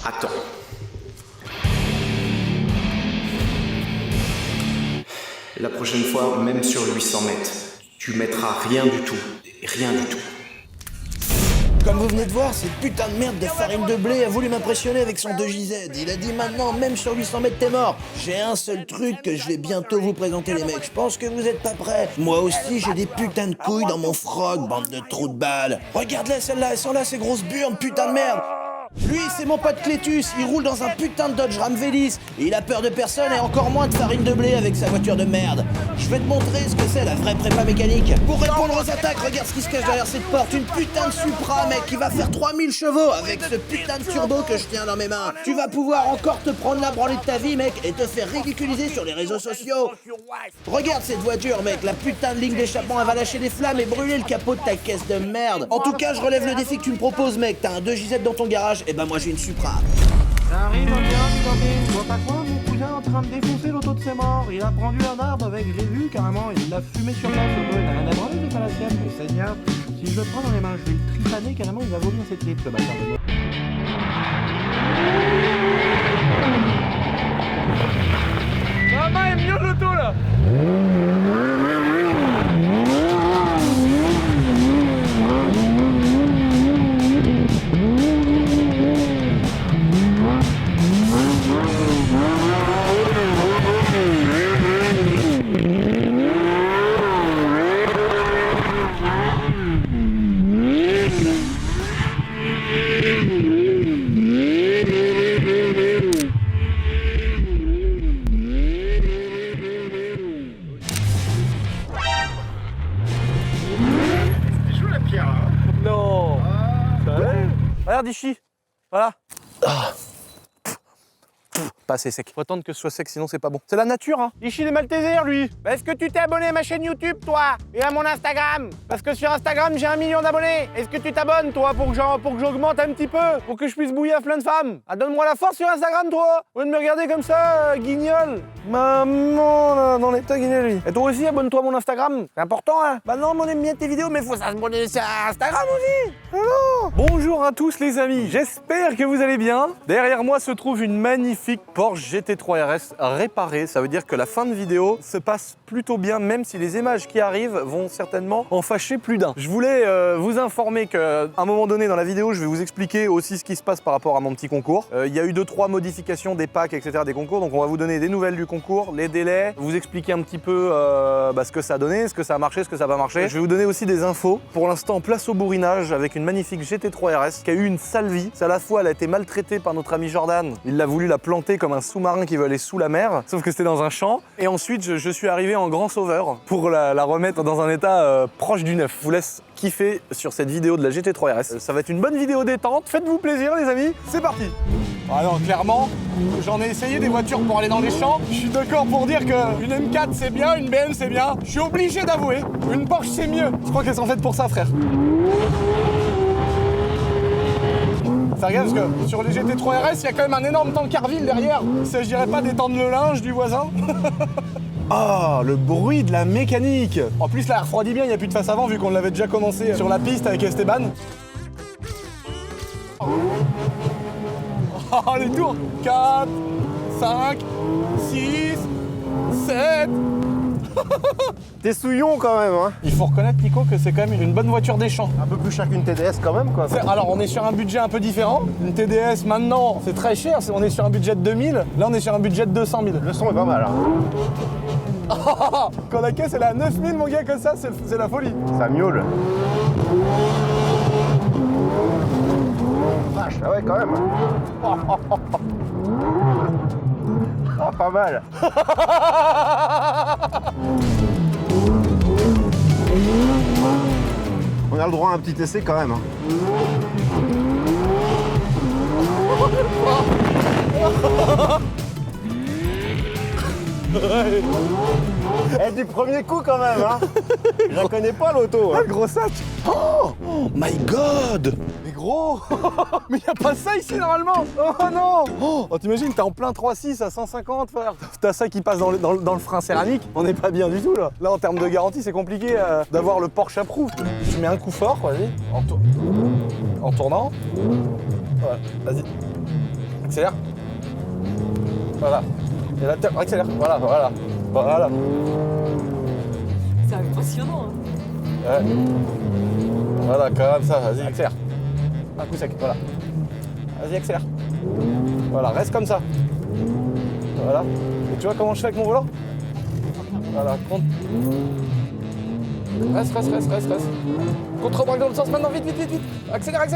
Attends. La prochaine fois, même sur 800 mètres, tu mettras rien du tout. Rien du tout. Comme vous venez de voir, cette putain de merde de farine de blé a voulu m'impressionner avec son 2JZ. Il a dit maintenant, même sur 800 mètres, t'es mort. J'ai un seul truc que je vais bientôt vous présenter, les mecs. Je pense que vous êtes pas prêts. Moi aussi, j'ai des putains de couilles dans mon froc, bande de trous de balles. Regarde-la, celle-là, elles sont là, ces grosses burnes, putain de merde. Lui, c'est mon pote Clétus, il roule dans un putain de Dodge Ram Vélis. Et il a peur de personne et encore moins de farine de blé avec sa voiture de merde. Je vais te montrer ce que c'est la vraie prépa mécanique. Pour répondre aux attaques, regarde ce qui se cache derrière cette porte. Une putain de Supra, mec, qui va faire 3000 chevaux avec ce putain de turbo que je tiens dans mes mains. Tu vas pouvoir encore te prendre la branlée de ta vie, mec, et te faire ridiculiser sur les réseaux sociaux. Regarde cette voiture, mec, la putain de ligne d'échappement, elle va lâcher des flammes et brûler le capot de ta caisse de merde. En tout cas, je relève le défi que tu me proposes, mec. T'as un 2JZ dans ton garage, et ben moi j'ai une Supra. J'arrive bien, je vois pas quoi, mon cousin en train de défoncer l'auto de ses morts. Il a prendu un arbre avec, j'ai vu carrément, il l'a fumé sur place, l'auto, il a rien à branler, c'est pas la sienne, mais Seigneur. Si je le prends dans les mains, je vais le tripaner carrément, il va vomir ses tripes, le bâtard de moi. Maman aime mieux l'auto là. Non. Regarde ici. Voilà. Pas assez sec. Faut attendre que ce soit sec, sinon c'est pas bon. C'est la nature, hein. Ici, il est Malteser, lui. Bah, est-ce que tu t'es abonné à ma chaîne YouTube, toi? Et à mon Instagram? Parce que sur Instagram, j'ai 1 million d'abonnés. Est-ce que tu t'abonnes, toi, pour que j'augmente un petit peu? Pour que je puisse bouiller à plein de femmes? Ah, donne-moi la force sur Instagram, toi. Au lieu de me regarder comme ça, guignol. Maman, là, dans l'état guignol, lui. Et toi aussi, abonne-toi à mon Instagram. C'est important, hein. Bah non, mais on aime bien tes vidéos, mais faut s'abonner sur Instagram aussi. Alors. Bonjour à tous, les amis. J'espère que vous allez bien. Derrière moi se trouve une magnifique Porsche GT3 RS réparée. Ça veut dire que la fin de vidéo se passe plutôt bien, même si les images qui arrivent vont certainement en fâcher plus d'un. Je voulais vous informer qu'à un moment donné dans la vidéo, je vais vous expliquer aussi ce qui se passe par rapport à mon petit concours. Il y a eu 2-3 modifications des packs, etc. des concours, donc on va vous donner des nouvelles du concours, les délais, vous expliquer un petit peu ce que ça a donné, ce que ça a marché, ce que ça n'a pas marché. Je vais vous donner aussi des infos. Pour l'instant, place au bourrinage avec une magnifique GT3 RS qui a eu une sale vie. C'est à la fois, elle a été maltraitée par notre ami Jordan. Il a voulu la planter comme un sous-marin qui veut aller sous la mer, sauf que c'était dans un champ. Et ensuite, je suis arrivé en grand sauveur pour la remettre dans un état proche du neuf. Je vous laisse kiffer sur cette vidéo de la GT3 RS. Ça va être une bonne vidéo détente. Faites-vous plaisir, les amis. C'est parti. Ah non, clairement, j'en ai essayé des voitures pour aller dans les champs. Je suis d'accord pour dire qu'une M4 c'est bien, une BM c'est bien. Je suis obligé d'avouer, une Porsche c'est mieux. Je crois qu'elles sont faites pour ça, frère. Fais gaffe parce que sur les GT3 RS, il y a quand même un énorme tank Carville derrière. Il s'agirait pas d'étendre le linge du voisin. Oh, le bruit de la mécanique. En plus, là, elle refroidit bien, il n'y a plus de face avant vu qu'on l'avait déjà commencé sur la piste avec Esteban. Oh, les tours 4, 5, 6, 7... T'es souillon quand même, hein. Il faut reconnaître, Nico, que c'est quand même une bonne voiture des champs. Un peu plus cher qu'une TDS quand même, quoi. Alors, on est sur un budget un peu différent. Une TDS, maintenant, c'est très cher. On est sur un budget de 2000. Là, on est sur un budget de 200 000. Le son est pas mal, hein. Quand la caisse, elle est à 9000, mon gars, comme ça, c'est la folie. Ça miaule. Vache, ah ouais, quand même. Oh, pas mal. On a le droit à un petit essai quand même, hein. Eh, du premier coup quand même, hein. Je la connais pas l'auto, hein. Ah, le gros sac. Oh my god. Mais gros. Mais y a pas ça ici normalement. Oh non. Oh, t'imagines, t'es en plein 3.6 à 150, frère. T'as ça qui passe dans le frein céramique. On n'est pas bien du tout là. Là, en termes de garantie, c'est compliqué d'avoir le Porsche approuve. Tu mets un coup fort, vas-y. En tournant. Voilà, vas-y. Accélère. Voilà. Et là, accélère. Voilà, voilà. Voilà. C'est impressionnant. Hein. Ouais. Voilà, comme ça, vas-y, accélère. Un coup sec, voilà. Vas-y, accélère. Voilà, reste comme ça. Voilà. Et tu vois comment je fais avec mon volant? Voilà, compte. Reste. Contre-braque dans le sens maintenant, vite. Accélère.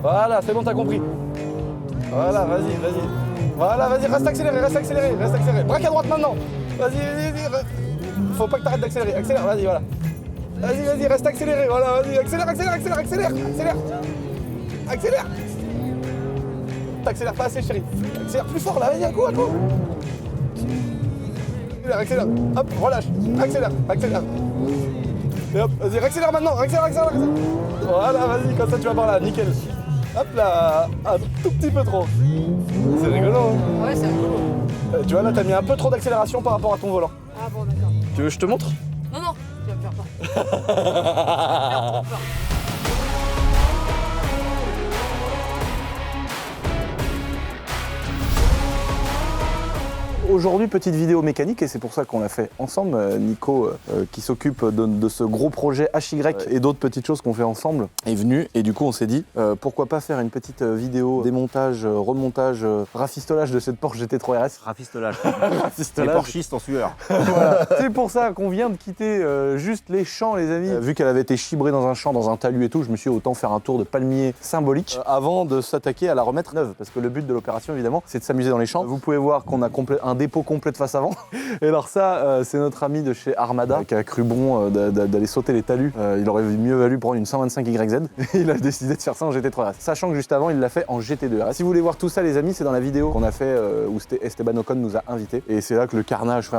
Voilà, c'est bon, t'as compris. Voilà, vas-y. Voilà, vas-y, reste accéléré. Braque à droite maintenant. Vas-y. Faut pas que t'arrêtes d'accélérer. Accélère, vas-y, voilà. Vas-y, reste accéléré. Voilà, vas-y, accélère. Accélère. T'accélères pas assez, chérie. Accélère plus fort, là, vas-y, un coup. Accélère. Hop, relâche. Accélère. Et hop, vas-y, accélère maintenant. Accélère. Voilà, vas-y, comme ça tu vas par là, nickel. Hop là, un tout petit peu trop. C'est rigolo, hein? Ouais, c'est rigolo. Tu vois, là, t'as mis un peu trop d'accélération par rapport à ton volant. Ah bon, d'accord. Tu veux que je te montre? Non, tu vas me faire peur. Aujourd'hui, petite vidéo mécanique, et c'est pour ça qu'on l'a fait ensemble. Nico, qui s'occupe de ce gros projet HY et d'autres petites choses qu'on fait ensemble, est venu. Et du coup, on s'est dit, pourquoi pas faire une petite vidéo démontage, remontage, rafistolage de cette Porsche GT3 RS. Rafistolage. Rafistolage. Les Porschistes en sueur. Voilà. C'est pour ça qu'on vient de quitter juste les champs, les amis. Vu qu'elle avait été chibrée dans un champ, dans un talus et tout, je me suis dit autant faire un tour de palmier symbolique avant de s'attaquer à la remettre neuve. Parce que le but de l'opération, évidemment, c'est de s'amuser dans les champs. Vous pouvez voir qu'on a un dépôt complet de face avant. Et alors ça, c'est notre ami de chez Armada qui a cru bon d'aller sauter les talus. Il aurait mieux valu prendre une 125 YZ. Et il a décidé de faire ça en GT3 RS. Sachant que juste avant, il l'a fait en GT2 RS. Si vous voulez voir tout ça, les amis, c'est dans la vidéo qu'on a fait où Esteban Ocon nous a invités. Et c'est là que le carnage,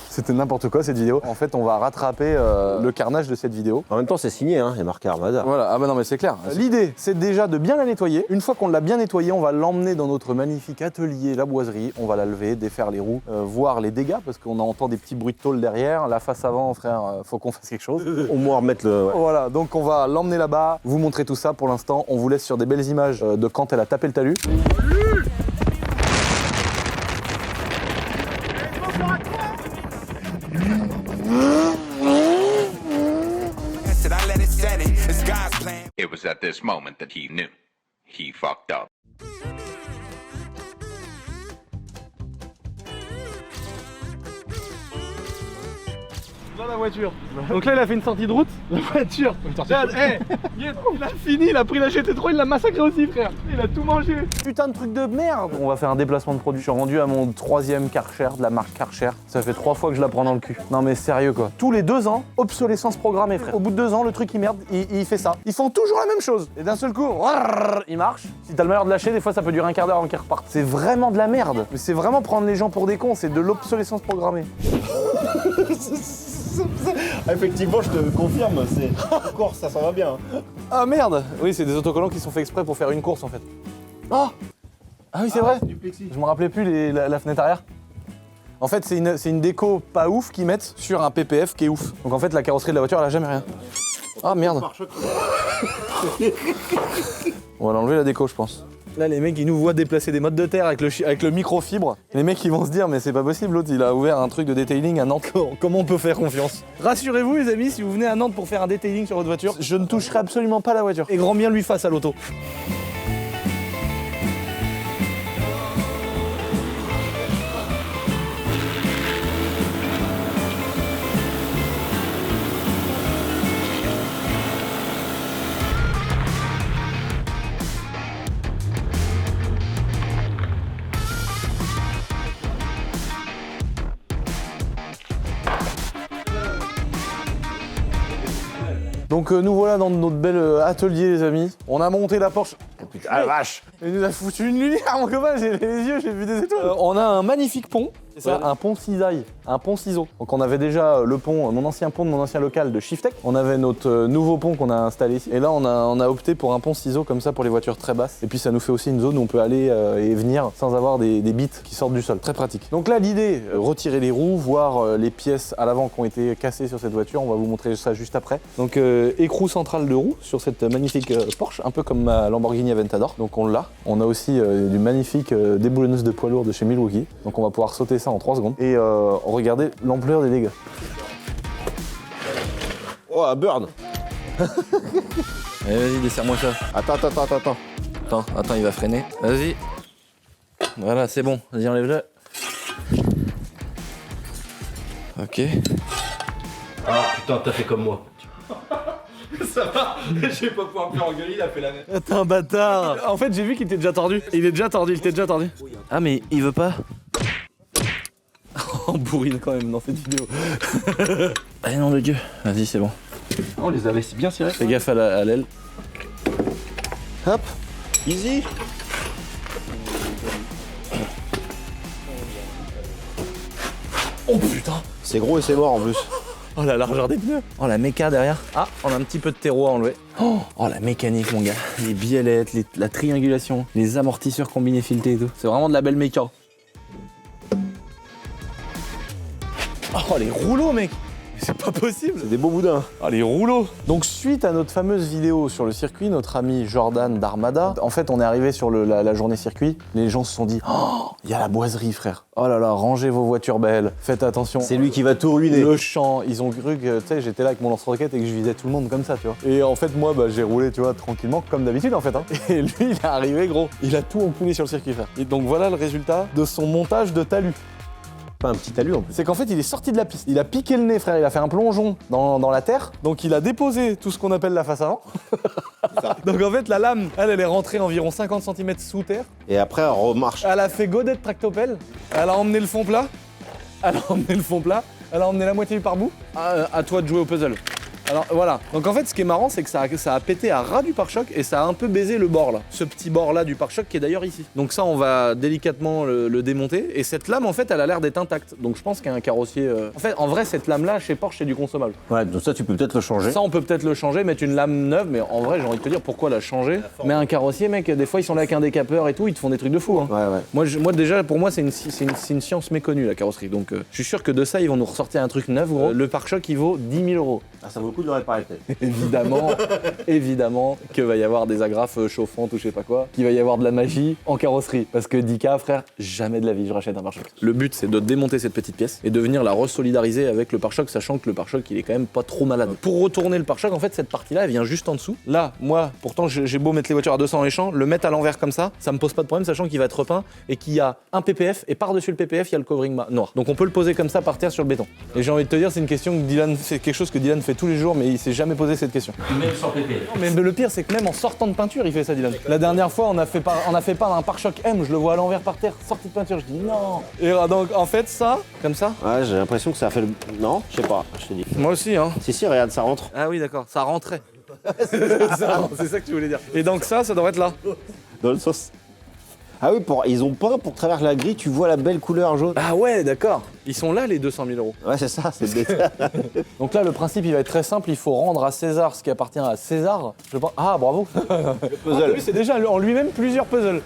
c'était n'importe quoi cette vidéo. En fait, on va rattraper le carnage de cette vidéo. En même temps, c'est signé, hein, il y a marqué Armada. Voilà, ah bah non mais c'est clair. L'idée, c'est déjà de bien la nettoyer. Une fois qu'on l'a bien nettoyée, on va l'emmener dans notre magnifique atelier, la boiserie. On va la lever, défaire les roues, voir les dégâts parce qu'on entend des petits bruits de tôle derrière. La face avant, frère, faut qu'on fasse quelque chose. Au moins remettre le... Ouais. Voilà, donc on va l'emmener là-bas, vous montrer tout ça pour l'instant. On vous laisse sur des belles images de quand elle a tapé le talus. It was at this moment that he knew. He fucked up. Dans la voiture. Donc là, il a fait une sortie de route. La voiture. Regarde, il a fini, il a pris la GT3, il l'a massacré aussi, frère. Il a tout mangé. Putain de truc de merde. On va faire un déplacement de produit. Je suis rendu à mon 3e Karcher de la marque Karcher. Ça fait 3 fois que je la prends dans le cul. Non mais sérieux quoi. Tous les 2 ans, obsolescence programmée, frère. Au bout de 2 ans, le truc il merde, il fait ça. Ils font toujours la même chose. Et d'un seul coup, il marche. Si t'as le malheur de lâcher, des fois ça peut durer un quart d'heure avant qu'il reparte. C'est vraiment de la merde. Mais c'est vraiment prendre les gens pour des cons. C'est de l'obsolescence programmée. Effectivement, je te confirme, c'est course, ça s'en va bien. Ah merde. Oui, c'est des autocollants qui sont faits exprès pour faire une course en fait. Oh. Ah oui, c'est vrai. Je me rappelais plus la fenêtre arrière. En fait, c'est une déco pas ouf qu'ils mettent sur un PPF qui est ouf. Donc en fait, la carrosserie de la voiture, elle a jamais rien. Ah merde. On va l'enlever la déco, je pense. Là, les mecs, ils nous voient déplacer des mottes de terre avec le microfibre. Les mecs, ils vont se dire, mais c'est pas possible, l'autre, il a ouvert un truc de detailing à Nantes. Comment on peut faire confiance? Rassurez-vous, les amis, si vous venez à Nantes pour faire un detailing sur votre voiture, je ne toucherai absolument pas la voiture. Et grand bien lui fasse à l'auto. Donc nous voilà dans notre bel atelier les amis. On a monté la Porsche. Oh, putain, ah la vache. Il nous a foutu une lumière mon copain, j'ai les yeux, j'ai vu des étoiles. On a un magnifique pont. C'est ça, un pont cisaille, un pont ciseau. Donc on avait déjà le pont, mon ancien pont de mon ancien local de Shiftech. On avait notre nouveau pont qu'on a installé ici. Et là on a opté pour un pont ciseau comme ça pour les voitures très basses. Et puis ça nous fait aussi une zone où on peut aller et venir sans avoir des bites qui sortent du sol. Très pratique. Donc là l'idée, retirer les roues, voir les pièces à l'avant qui ont été cassées sur cette voiture. On va vous montrer ça juste après. Donc écrou central de roue sur cette magnifique Porsche, un peu comme ma Lamborghini Aventador. Donc on l'a. On a aussi du magnifique déboulonneuse de poids lourd de chez Milwaukee. Donc on va pouvoir sauter ça en 3 secondes. Et regardez l'ampleur des dégâts. Oh, un burn. Allez, vas-y, desserre-moi ça. Attends, il va freiner. Vas-y. Voilà, c'est bon. Vas-y, enlève-le. Ok. Ah putain, t'as fait comme moi. Ça va, je vais pas pouvoir me faire engueuler, il a fait la même. T'es un bâtard. En fait, j'ai vu qu'il était déjà tordu. Il était déjà tordu. Ah, mais il veut pas. On bourrine quand même dans cette vidéo. Allez, nom de Dieu. Vas-y, c'est bon. On les avait bien serrés. Fais gaffe à l'aile. Hop, easy. Oh putain. C'est gros et c'est mort en plus. Oh la largeur des pneus. Oh la méca derrière. Ah, on a un petit peu de terreau à enlever. Oh la mécanique mon gars. Les biellettes, la triangulation, les amortisseurs combinés filetés et tout. C'est vraiment de la belle méca. Oh les rouleaux mec. C'est pas possible. C'est des beaux boudins. Ah les rouleaux. Donc suite à notre fameuse vidéo sur le circuit, notre ami Jordan d'Armada, en fait on est arrivé sur la journée circuit, les gens se sont dit « Oh, il y a la boiserie frère. Oh là là, rangez vos voitures belles, faites attention. » C'est lui qui va tout ruiner. Le champ, ils ont cru que, tu sais, j'étais là avec mon lance-roquette et que je visais tout le monde comme ça, tu vois. Et en fait, moi, j'ai roulé, tu vois, tranquillement, comme d'habitude, en fait. Hein. Et lui, il est arrivé, gros. Il a tout encoulé sur le circuit, frère. Et donc voilà le résultat de son montage de talus. Pas un petit talus en plus. C'est qu'en fait, il est sorti de la piste. Il a piqué le nez, frère. Il a fait un plongeon dans la terre. Donc il a déposé tout ce qu'on appelle la face avant. Donc en fait, la lame, elle est rentrée environ 50 cm sous terre. Et après, on remarche. Elle a fait godette tractopelle. Elle a emmené le fond plat. Elle a emmené la moitié du pare-bout. À toi de jouer au puzzle. Alors voilà, donc en fait ce qui est marrant c'est que ça a pété à ras du pare-choc et ça a un peu baisé le bord là, ce petit bord là du pare-choc qui est d'ailleurs ici. Donc ça on va délicatement le démonter et cette lame en fait elle a l'air d'être intacte. Donc je pense qu'il y a un carrossier... En fait en vrai cette lame là chez Porsche c'est du consommable. Ouais, donc ça tu peux peut-être le changer. Ça on peut peut-être le changer, mettre une lame neuve, mais en vrai j'ai envie de te dire pourquoi la changer. Mais un carrossier mec, des fois ils sont là avec un décapeur et tout, ils te font des trucs de fou. Hein. Ouais. Moi déjà pour moi c'est une science méconnue la carrosserie. Donc je suis sûr que de ça ils vont nous ressortir un truc neuf gros. Le pare-choc il vaut 10 000 €. Ah, ça vaut le coup de le réparer peut-être. évidemment que va y avoir des agrafes chauffantes ou je sais pas quoi, qu'il va y avoir de la magie en carrosserie. Parce que 10K, frère, jamais de la vie je rachète un pare-choc. Le but c'est de démonter cette petite pièce et de venir la resolidariser avec le pare-choc, sachant que le pare-choc il est quand même pas trop malade. Pour retourner le pare-choc, en fait cette partie-là elle vient juste en dessous. Là, moi, pourtant j'ai beau mettre les voitures à 200 les champs, le mettre à l'envers comme ça me pose pas de problème, sachant qu'il va être repeint et qu'il y a un PPF et par-dessus le PPF il y a le covering noir. Donc on peut le poser comme ça par terre sur le béton. Et j'ai envie de te dire, c'est une question que Dylan, c'est quelque chose que Dylan fait tous les jours, mais il s'est jamais posé cette question. Même sans PP. Mais le pire, c'est que même en sortant de peinture, il fait ça, Dylan. La dernière fois, on a fait peindre un pare-choc M, je le vois à l'envers par terre, sorti de peinture, je dis non. Et donc, en fait, ça, comme ça. Ouais, j'ai l'impression que ça a fait le... Non, je sais pas, je te dis. Moi aussi, hein. Si, regarde, ça rentre. Ah oui, d'accord, ça rentrait. C'est ça que tu voulais dire. Et donc ça devrait être là. Dans le sens. Ah oui, ils ont peint pour travers la grille, tu vois la belle couleur jaune. Ah ouais, d'accord. Ils sont là, les 200 000 €. Ouais, c'est ça, c'est le détail. Donc là, le principe, il va être très simple. Il faut rendre à César ce qui appartient à César. Je pense... Ah, bravo. Puzzle. C'est déjà en lui-même plusieurs puzzles.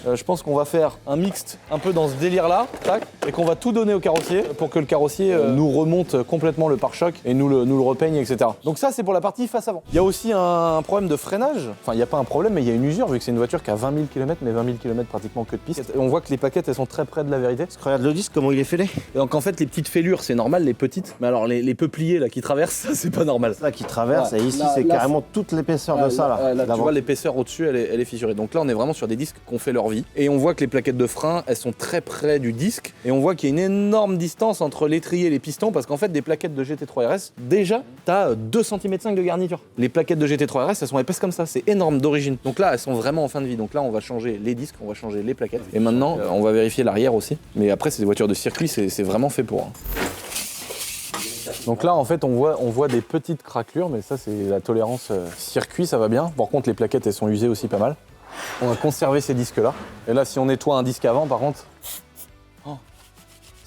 Je pense qu'on va faire un mixte un peu dans ce délire-là, tac, et qu'on va tout donner au carrossier pour que le carrossier nous remonte complètement le pare-choc et nous le repeigne, etc. Donc ça, c'est pour la partie face avant. Il y a aussi un problème de freinage. Enfin, il n'y a pas un problème, mais il y a une usure, vu que c'est une voiture qui a 20 000 km, mais 20 000 km pratiquement que de piste. Et on voit que les plaquettes, elles sont très près de la vérité. Regarde le disque, comment il est fêlé. Donc en fait, les petites fêlures, c'est normal, les petites. Mais alors, les peupliers là qui traversent, ça, c'est pas normal. Ça qui traverse, Ouais. et ici, Là, c'est là, carrément toute l'épaisseur de ça, là. Là tu vois, l'épaisseur au-dessus, elle est fissurée. Donc là, on est vraiment sur des disques qui ont fait leur vie. Et on voit que les plaquettes de frein, elles sont très près du disque. Et on voit qu'il y a une énorme distance entre l'étrier et les pistons, parce qu'en fait, des plaquettes de GT3 RS, déjà, t'as 2,5 cm de garniture. Les plaquettes de GT3 RS, elles sont épaisses comme ça. C'est énorme d'origine. Donc là, elles sont vraiment en fin de vie. Donc là, on va changer les disques, on va changer les plaquettes. Et maintenant, on va vérifier l'arrière aussi. Mais après, c'est des voitures de circuit, c'est vraiment fait pour. Hein. Donc là, en fait, on voit des petites craquelures, mais ça, c'est la tolérance circuit, ça va bien. Par contre, les plaquettes, elles sont usées aussi pas mal. On va conserver ces disques-là. Et là, si on nettoie un disque avant, par contre...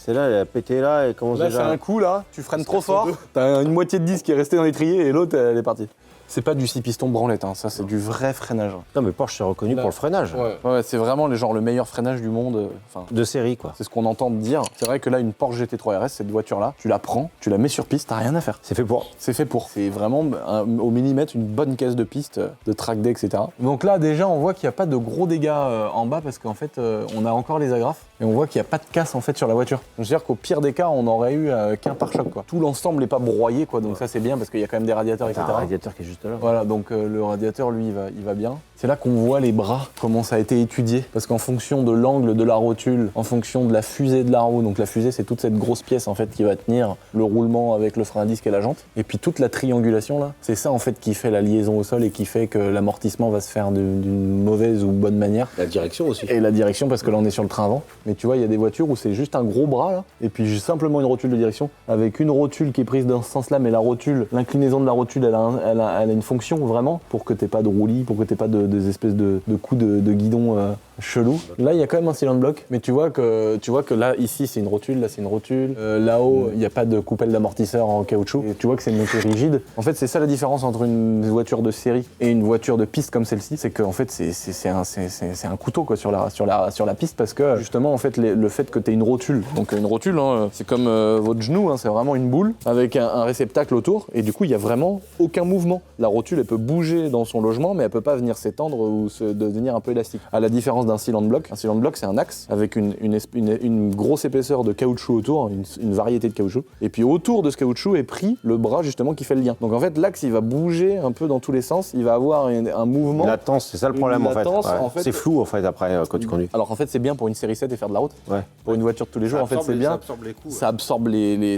Celle-là, elle a pété là et commence Là, c'est déjà. un coup, là, tu freines trop fort, t'as une moitié de disque qui est restée dans l'étrier et l'autre, elle est partie. C'est pas du 6 pistons branlette, hein. Ça, c'est du vrai freinage. Non, mais Porsche, c'est reconnu Là. pour le freinage. Ouais, c'est vraiment le meilleur freinage du monde. Enfin, De série, quoi. c'est ce qu'on entend dire. C'est vrai que là, une Porsche GT3 RS, cette voiture-là, tu la prends, tu la mets sur piste, t'as rien à faire. C'est fait pour. C'est fait pour. C'est vraiment au millimètre une bonne caisse de piste, de track day, etc. Donc là, déjà, on voit qu'il n'y a pas de gros dégâts en bas parce qu'en fait, on a encore les agrafes et on voit qu'il n'y a pas de casse en fait sur la voiture. C'est-à-dire qu'au pire des cas, on aurait eu qu'un pare-choc, quoi. Tout l'ensemble n'est pas broyé, quoi. Donc ça, c'est bien parce qu'il y a quand même des radiateurs, etc. T'as un radiateur qui est juste là. Voilà, donc le radiateur, lui, il va bien. C'est là qu'on voit les bras, comment ça a été étudié. Parce qu'en fonction de l'angle de la rotule, en fonction de la fusée de la roue, donc la fusée, c'est toute cette grosse pièce en fait qui va tenir le roulement avec le frein à disque et la jante. Et puis toute la triangulation là, c'est ça en fait qui fait la liaison au sol et qui fait que l'amortissement va se faire d'une mauvaise ou bonne manière. La direction aussi. Et la direction, parce que là on est sur le train avant. Mais tu vois, il y a des voitures où c'est juste un gros bras là, et puis simplement une rotule de direction, avec une rotule qui est prise dans ce sens-là, mais la rotule, l'inclinaison de la rotule, elle a une fonction vraiment pour que t'aies pas de roulis, pour que t'aies pas des espèces de coups de guidon chelou. Là, il y a quand même un cylinder block, mais tu vois que là, ici, c'est une rotule, là, c'est une rotule. Là-haut, il n'y a pas de coupelle d'amortisseur en caoutchouc. Et tu vois que c'est une montée rigide. En fait, c'est ça la différence entre une voiture de série et une voiture de piste comme celle-ci, c'est qu'en fait, c'est un couteau quoi, sur la piste, parce que justement, en fait, le fait que tu aies une rotule, donc une rotule, hein, c'est comme votre genou, hein, c'est vraiment une boule avec un réceptacle autour, et du coup, il n'y a vraiment aucun mouvement. La rotule, elle peut bouger dans son logement, mais elle peut pas venir s'étendre ou devenir un peu élastique. À la différence d'un cylinder block, c'est un axe avec une grosse épaisseur de caoutchouc autour, une variété de caoutchouc, et puis autour de ce caoutchouc est pris le bras justement qui fait le lien. Donc en fait, l'axe, il va bouger un peu dans tous les sens, il va avoir un mouvement. Latence, c'est ça le problème Une en fait. latence, Ouais. en fait. C'est flou en fait après quand tu conduis. Alors en fait, c'est bien pour une série 7 et faire de la route. Ouais. Pour une voiture de tous les jours, en fait, c'est bien. Ça absorbe les coups.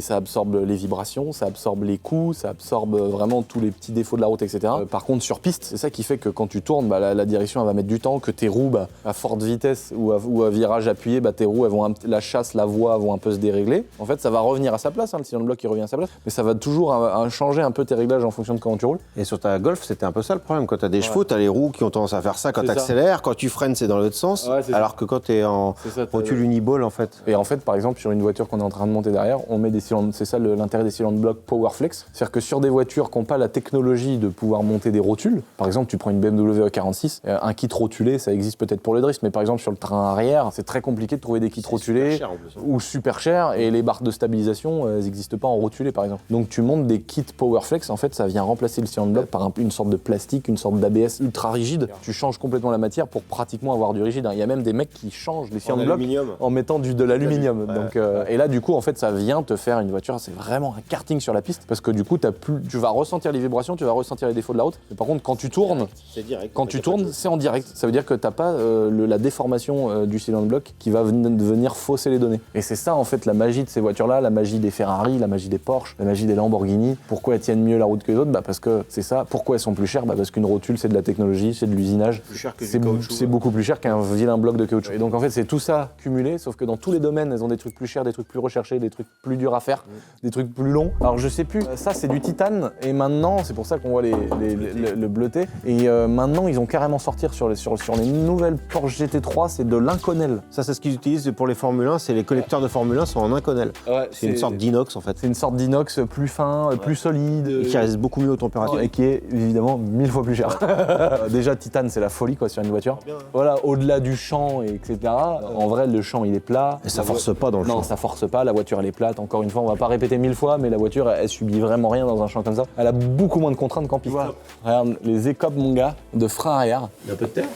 Ça absorbe les vibrations, ça absorbe les coups, ça absorbe vraiment tous les petits défauts de la route, etc. Par contre, sur piste, c'est ça qui fait que quand tu tournes, bah, la direction elle va mettre du temps, que tes roues, bah, à forte vitesse ou à virage appuyé, bah, tes roues, elles vont la chasse, la voie vont un peu se dérégler. En fait, ça va revenir à sa place, hein, le cylinder block qui revient à sa place, mais ça va toujours changer un peu tes réglages en fonction de comment tu roules. Et sur ta Golf, c'était un peu ça le problème. Quand t'as des chevaux, t'as les roues qui ont tendance à faire ça quand t'accélères. Quand tu freines, c'est dans l'autre sens. Ouais, c'est alors que quand t'es en C'est ça, rotule uniball, en fait. Et en fait, par exemple, sur une voiture qu'on est en train de monter derrière, on met des cylindres. C'est ça l'intérêt des cylindres block Powerflex. C'est-à-dire que sur des voitures qui n'ont pas la technologie de pouvoir monter des rotules, par exemple, tu prends une BMW E46, un kit rotulé, ça existe peut-être pour les drift, mais par exemple, sur le train arrière, c'est très compliqué de trouver des kits rotulés ou super cher, et les barres de stabilisation, elles n'existent pas en rotulé, par exemple. Donc, tu montes des kits Powerflex, en fait, ça vient remplacer le cylinder block par une sorte de plastique, une sorte d'ABS ultra rigide. Tu changes complètement la matière pour pratiquement avoir du rigide. Il y a même des mecs qui changent les cylindres block en mettant de l'aluminium. Donc, et là, du coup, en fait, ça vient te faire une voiture, c'est vraiment un karting sur la piste, parce que du coup, tu vas ressentir les vibrations, tu vas ressentir les défauts de la route. Mais par contre, quand tu tournes, c'est en direct. Ça veut dire que t'as pas la déformation du cylinder block qui va venir fausser les données. Et c'est ça, en fait, la magie de ces voitures-là, la magie des Ferrari, la magie des Porsche, la magie des Lamborghini. Pourquoi elles tiennent mieux la route que les autres ? Bah parce que c'est ça. Pourquoi elles sont plus chères ? Bah parce qu'une rotule, c'est de la technologie, c'est de l'usinage. C'est beaucoup plus cher qu'un vilain bloc de caoutchouc. Et donc, en fait, c'est tout ça cumulé, sauf que dans tous les domaines, elles ont des trucs plus chers, des trucs plus recherchés, des trucs plus durs à faire, des trucs plus longs. Alors, je sais plus, ça, c'est du titane, et maintenant, c'est pour ça qu'on voit le bleuté. Et maintenant, ils ont carrément sorti sur les nouvelles Porsche GT3, c'est de l'inconel. Ça, c'est ce qu'ils utilisent pour les Formule 1, c'est les collecteurs de Formule 1 sont en inconel. Ouais, c'est une sorte d'inox en fait. C'est une sorte d'inox plus fin, plus solide. Et qui résiste beaucoup mieux aux températures. Et qui est évidemment 1000 fois plus cher. Déjà, titane, c'est la folie quoi sur une voiture. Voilà, au-delà du champ, etc. En vrai, le champ, il est plat. Et ça force pas dans le champ. Non, ça force pas, la voiture, elle est plate. Encore une fois, on va pas répéter 1000 fois, mais la voiture, elle subit vraiment rien dans un champ comme ça. Elle a beaucoup moins de contraintes qu'en piste. Regarde, les écopes, mon gars, de frein arrière. Il y a un peu de terre.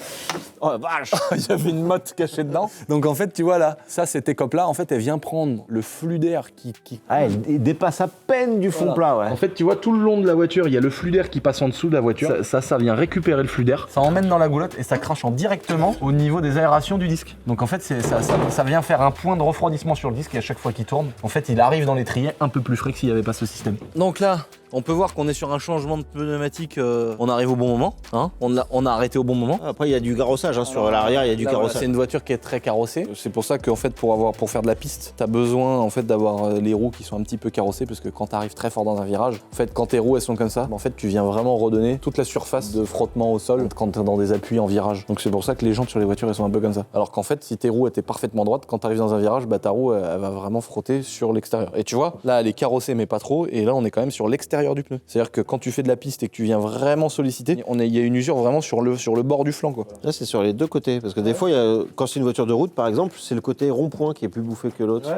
Oh la vache. Il y avait une motte cachée dedans. Donc en fait, tu vois là, ça, cette écope-là, en fait, elle vient prendre le flux d'air qui... Ah, elle dépasse à peine du fond plat, ouais. En fait, tu vois, tout le long de la voiture, il y a le flux d'air qui passe en dessous de la voiture. Ça vient récupérer le flux d'air. Ça emmène dans la goulotte et ça crache directement au niveau des aérations du disque. Donc en fait, ça vient faire un point de refroidissement sur le disque et à chaque fois qu'il tourne, en fait, il arrive dans l'étrier un peu plus frais que s'il n'y avait pas ce système. Donc là, On peut voir qu'on est sur un changement de pneumatique, on arrive au bon moment, hein. On a arrêté au bon moment. Après, il y a du carrossage, hein, sur l'arrière, il y a du Là, voilà, carrossage. c'est une voiture qui est très carrossée. C'est pour ça qu'en fait, pour faire de la piste, t'as besoin en fait d'avoir les roues qui sont un petit peu carrossées, parce que quand t'arrives très fort dans un virage, en fait, quand tes roues elles sont comme ça, en fait, tu viens vraiment redonner toute la surface de frottement au sol quand t'es dans des appuis en virage. Donc c'est pour ça que les jantes sur les voitures elles sont un peu comme ça. Alors qu'en fait, si tes roues étaient parfaitement droites, quand t'arrives dans un virage, bah ta roue elle va vraiment frotter sur l'extérieur. Et tu vois, là elle est carrossée mais pas trop, et là on est quand même sur l'extérieur du pneu. C'est-à-dire que quand tu fais de la piste et que tu viens vraiment solliciter, il y a une usure vraiment sur le bord du flanc, quoi. Là, c'est sur les deux côtés. Parce que des fois, quand c'est une voiture de route, par exemple, c'est le côté rond-point qui est plus bouffé que l'autre.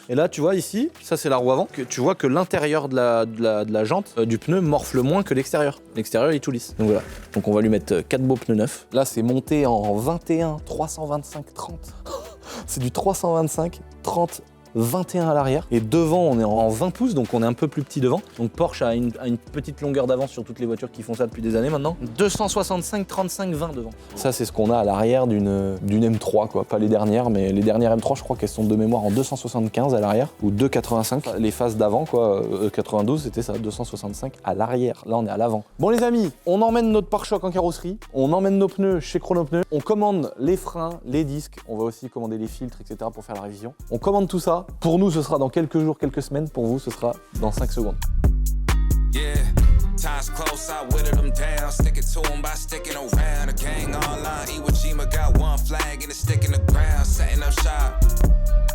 Et là, tu vois ici, ça c'est la roue avant, que tu vois que l'intérieur de la jante du pneu morfle moins que l'extérieur. L'extérieur il est tout lisse. Donc voilà. Donc on va lui mettre 4 beaux pneus neufs. Là c'est monté en 21, 325, 30. C'est du 325, 30, 21 à l'arrière. Et devant on est en 20 pouces, donc on est un peu plus petit devant. Donc Porsche a une petite longueur d'avance sur toutes les voitures qui font ça depuis des années maintenant. 265, 35, 20 devant. Ça c'est ce qu'on a à l'arrière d'une M3 quoi. Pas les dernières, mais les dernières M3 je crois qu'elles sont de mémoire en 275 à l'arrière ou 285. Les phases d'avant quoi, 92 c'était ça, 265 à l'arrière. Là on est à l'avant. Bon les amis, on emmène notre pare-choc en carrosserie, on emmène nos pneus chez Chronopneus, on commande les freins, les disques, on va aussi commander les filtres, etc. pour faire la révision. On commande tout ça. Pour nous, ce sera dans quelques jours, quelques semaines. Pour vous, ce sera dans 5 secondes. Yeah, time's close, I whittled them down. Stick it to them by sticking around. The gang online, Iwo Jima got one flag and it's sticking the ground. Setting up shop.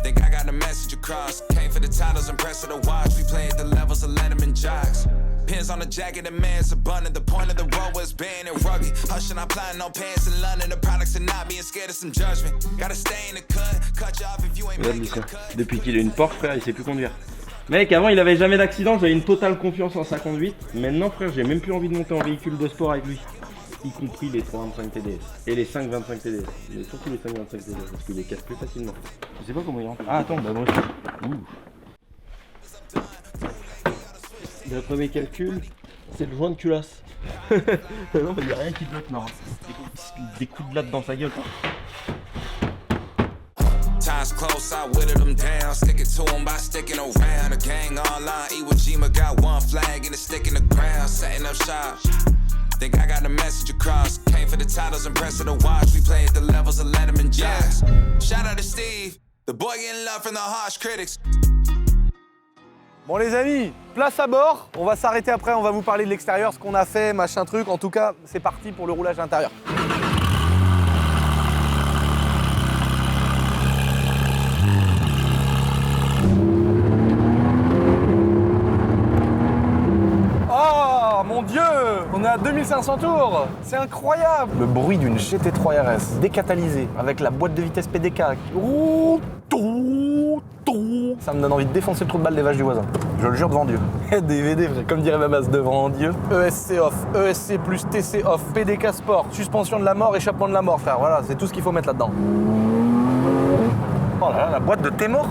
Think I got the message across. Came for the titles and press of the watch. We played the levels of Letterman jocks. Pins on the jacket, the man's abundant. The point of the road was being and rugged. Hushing, I'm planning on pants in London. The products are not being scared of some judgment. Gotta stay in the cut you off if you ain't making the cut. Depuis qu'il a une Porsche, frère, il sait plus conduire. Mec, avant il avait jamais d'accident, j'avais une totale confiance en sa conduite. Maintenant, frère, j'ai même plus envie de monter en véhicule de sport avec lui. Y compris les 325 TDS et les 525 TDS. Mais surtout les 525 TDS parce qu'il les casse plus facilement. Je sais pas comment il rentre. Ah, attends, bah moi aussi. D'après mes calculs, c'est le joint de culasse. Non, mais il n'y a rien qui bloque, non. Des coups de latte dans sa gueule. Time's close, I whittled them down. Stick it to them by sticking around. The gang online, Iwo Jima got one flag and it's sticking the ground. Setting up shop. Think I got the message across. Came for the titles and press of the watch. We played the levels of Letterman jocks. Shout out to Steve, the boy getting love from the harsh critics. Bon les amis, place à bord. On va s'arrêter après, on va vous parler de l'extérieur, ce qu'on a fait, machin truc. En tout cas, c'est parti pour le roulage intérieur. Oh mon Dieu, on est à 2500 tours. C'est incroyable. Le bruit d'une GT3 RS décatalysée avec la boîte de vitesse PDK qui roule. Ça me donne envie de défoncer le trou de balle des vaches du voisin. Je le jure devant Dieu. DVD, comme dirait ma base, devant Dieu. ESC off, ESC plus TC off, PDK sport, suspension de la mort, échappement de la mort, frère. Voilà, c'est tout ce qu'il faut mettre là-dedans. Oh là là, la boîte de thé mort.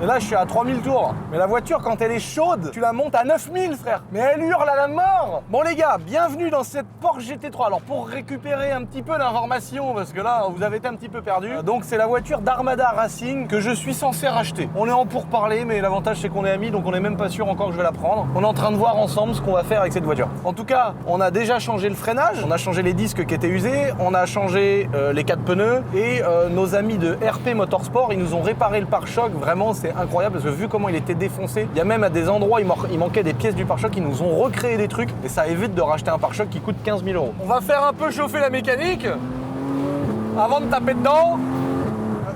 Et là, je suis à 3000 tours. Mais la voiture, quand elle est chaude, tu la montes à 9000, frère. Mais elle hurle à la mort. Bon, les gars, bienvenue dans cette Porsche GT3. Alors, pour récupérer un petit peu d'informations, parce que là, vous avez été un petit peu perdu. Donc, c'est la voiture d'Armada Racing que je suis censé racheter. On est en pourparlers, mais l'avantage, c'est qu'on est amis, donc on n'est même pas sûr encore que je vais la prendre. On est en train de voir ensemble ce qu'on va faire avec cette voiture. En tout cas, on a déjà changé le freinage, on a changé les disques qui étaient usés, on a changé les 4 pneus, et nos amis de RP Motorsport, ils nous ont réparé le pare-choc. Vraiment, c'est incroyable parce que vu comment il était défoncé, il y a même à des endroits il manquait des pièces du pare-choc, ils nous ont recréé des trucs et ça évite de racheter un pare-choc qui coûte 15 000 €. On va faire un peu chauffer la mécanique avant de taper dedans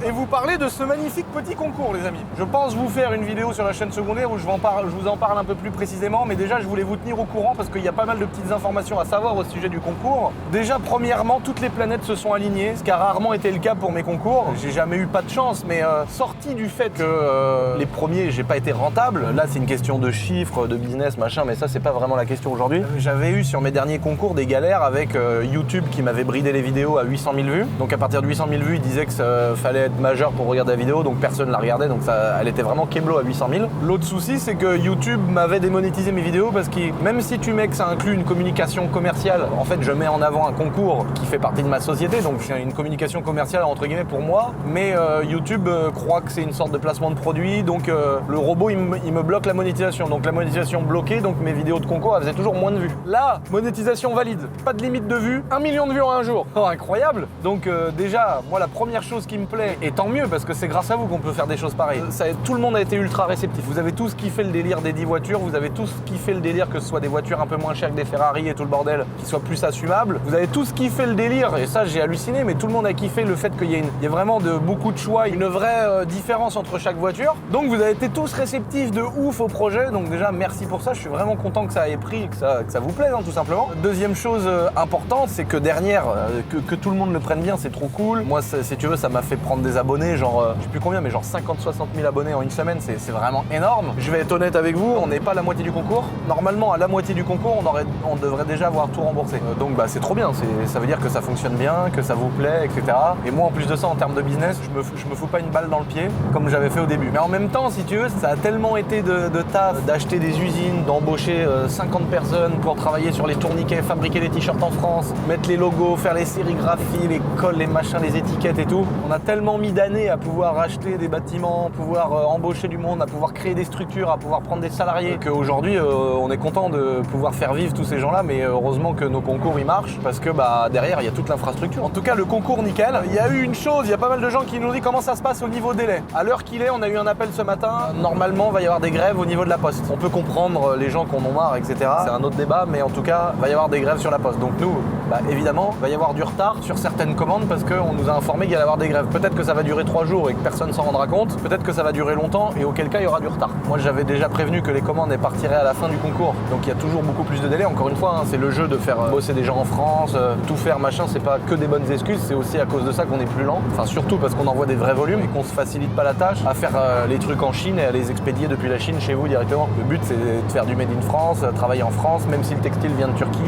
et vous parler de ce magnifique petit concours, les amis. Je pense vous faire une vidéo sur la chaîne secondaire où je vous en parle un peu plus précisément, mais déjà je voulais vous tenir au courant parce qu'il y a pas mal de petites informations à savoir au sujet du concours. Déjà, premièrement, toutes les planètes se sont alignées, ce qui a rarement été le cas pour mes concours. J'ai jamais eu pas de chance, mais sorti du fait que les premiers, j'ai pas été rentable, là c'est une question de chiffres, de business, machin, mais ça c'est pas vraiment la question aujourd'hui. J'avais eu sur mes derniers concours des galères avec YouTube qui m'avait bridé les vidéos à 800 000 vues. Donc à partir de 800 000 vues, il disait que ça fallait être majeur pour regarder la vidéo, donc personne la regardait, donc elle était vraiment keblo à 800 000. L'autre souci, c'est que YouTube m'avait démonétisé mes vidéos parce que même si tu mets que ça inclut une communication commerciale, en fait je mets en avant un concours qui fait partie de ma société, donc c'est une communication commerciale entre guillemets pour moi, mais YouTube croit que c'est une sorte de placement de produit, donc le robot il me bloque la monétisation, donc la monétisation bloquée, donc mes vidéos de concours elles faisaient toujours moins de vues. Là, monétisation valide, pas de limite de vues, 1 million de vues en un jour, oh, incroyable. Donc déjà, moi la première chose qui me plaît, et tant mieux parce que c'est grâce à vous qu'on peut faire des choses pareilles, tout le monde a été ultra réceptif, vous avez tous kiffé le délire des 10 voitures, vous avez tous kiffé le délire que ce soit des voitures un peu moins chères que des Ferrari et tout le bordel, qui soient plus assumables, vous avez tous kiffé le délire, et ça j'ai halluciné, mais tout le monde a kiffé le fait qu'il y ait vraiment beaucoup de choix, une vraie différence entre chaque voiture, donc vous avez été tous réceptifs de ouf au projet, donc déjà merci pour ça, je suis vraiment content que ça ait pris, que ça vous plaise hein, tout simplement. Deuxième chose importante, c'est que derrière, que tout le monde le prenne bien, c'est trop cool. Moi, si tu veux, ça m'a fait prendre des abonnés, genre, je sais plus combien, mais genre 50-60 000 abonnés en une semaine, c'est vraiment énorme. Je vais être honnête avec vous, on n'est pas à la moitié du concours. Normalement, à la moitié du concours, on devrait déjà avoir tout remboursé. Donc bah c'est trop bien, ça veut dire que ça fonctionne bien, que ça vous plaît, etc. Et moi, en plus de ça, en termes de business, je me fous pas une balle dans le pied, comme j'avais fait au début. Mais en même temps, si tu veux, ça a tellement été de taf, d'acheter des usines, d'embaucher 50 personnes pour travailler sur les tourniquets, fabriquer les t-shirts en France, mettre les logos, faire les sérigraphies, les cols, les machins, les étiquettes et tout. On a tellement mis d'années à pouvoir acheter des bâtiments, pouvoir embaucher du monde, à pouvoir créer des structures, à pouvoir prendre des salariés, qu'aujourd'hui on est content de pouvoir faire vivre tous ces gens-là, mais heureusement que nos concours ils marchent parce que bah derrière il y a toute l'infrastructure. En tout cas le concours nickel. Il y a eu une chose, il y a pas mal de gens qui nous disent comment ça se passe au niveau délai. À l'heure qu'il est, on a eu un appel ce matin. Normalement, il va y avoir des grèves au niveau de la poste. On peut comprendre les gens qui en ont marre, etc. C'est un autre débat, mais en tout cas, il va y avoir des grèves sur la poste. Donc nous, bah, évidemment, il va y avoir du retard sur certaines commandes parce qu'on nous a informé qu'il allait y avoir des grèves. Peut-être que ça va durer 3 jours et que personne s'en rendra compte. Peut-être que ça va durer longtemps et auquel cas, il y aura du retard. Moi, j'avais déjà prévenu que les commandes elles partiraient à la fin du concours. Donc il y a toujours beaucoup plus de délai. Encore une fois, hein, c'est le jeu de faire bosser des gens en France, tout faire, machin. C'est pas que des bonnes excuses. C'est aussi à cause de ça qu'on est plus lent. Enfin, surtout parce qu'on envoie des vrais volumes et qu'on se facilite pas la tâche à faire les trucs en Chine et à les expédier depuis la Chine chez vous directement. Le but, c'est de faire du made in France, travailler en France, même si le textile vient de Turquie.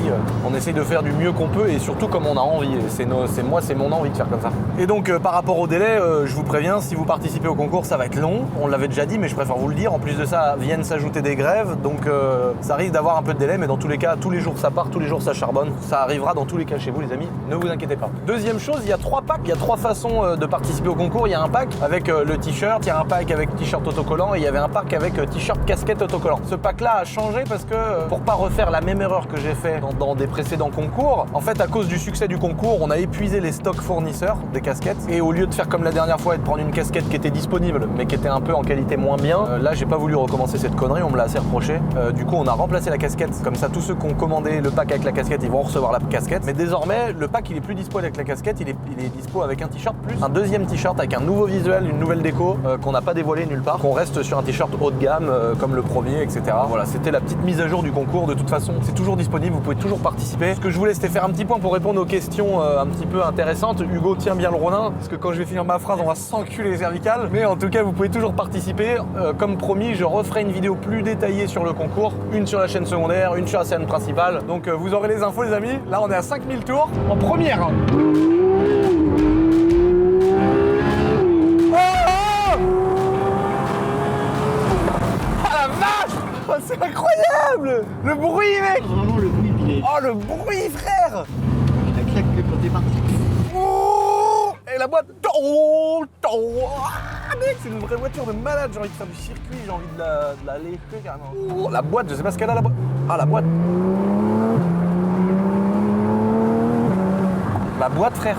On essaye de faire du mieux qu'on peut et surtout comme on a envie. Et c'est mon envie de faire comme ça. Et donc, par rapport au délai, je vous préviens, si vous participez au concours, ça va être long. On l'avait déjà dit, mais je préfère vous le dire. En plus de ça, viennent s'ajouter des grèves. Donc, ça risque d'avoir un peu de délai, mais dans tous les cas, tous les jours ça part, tous les jours ça charbonne. Ça arrivera dans tous les cas chez vous, les amis. Ne vous inquiétez pas. Deuxième chose, il y a 3 packs. Il y a 3 façons de participer au concours. Il y a un pack avec le t-shirt, il y a un pack avec t-shirt autocollant et il y avait un pack avec t-shirt casquette autocollant. Ce pack-là a changé parce que pour pas refaire la même erreur que j'ai fait dans des précédents concours, en fait, à cause du succès du concours, on a épuisé les stocks fournisseurs des casquettes et au lieu de faire comme la dernière fois et de prendre une casquette qui était disponible mais qui était un peu en qualité moins bien, là, j'ai pas voulu recommencer cette connerie, on me l'a assez reproché. Du coup, on a remplacé la casquette. Comme ça, tous ceux qui ont commandé le pack avec la casquette, ils vont recevoir la casquette. Mais désormais, le pack, il est plus dispo avec la casquette, il est dispo avec un t-shirt plus un deuxième t-shirt avec un nouveau visuel, une nouvelle déco qu'on n'a pas dévoilé nulle part, qu'on reste sur un t-shirt haut de gamme comme le premier, etc. Voilà, c'était la petite mise à jour du concours. De toute façon, c'est toujours disponible, vous pouvez toujours participer. Ce que je voulais, c'était faire un petit point pour répondre aux questions un petit peu intéressantes. Hugo tient bien le ronin, parce que quand je vais finir ma phrase, on va s'enculer les cervicales. Mais en tout cas, vous pouvez toujours participer. Comme promis, je referai une vidéo plus détaillée sur le concours, une sur la chaîne secondaire, une sur la chaîne principale. Donc vous aurez les infos, les amis. Là, on est à 5000 tours en première. C'est incroyable! Le bruit, mec! Vraiment le bruit, il est... Oh, le bruit, frère! La claque quand t'es parti. Oh! Et la boîte... Oh! Ah, mec, c'est une vraie voiture de malade. J'ai envie de faire du circuit, j'ai envie de la lécher carrément. Oh, la boîte, je sais pas ce qu'elle a, la boîte. Ah, la boîte. La boîte, frère.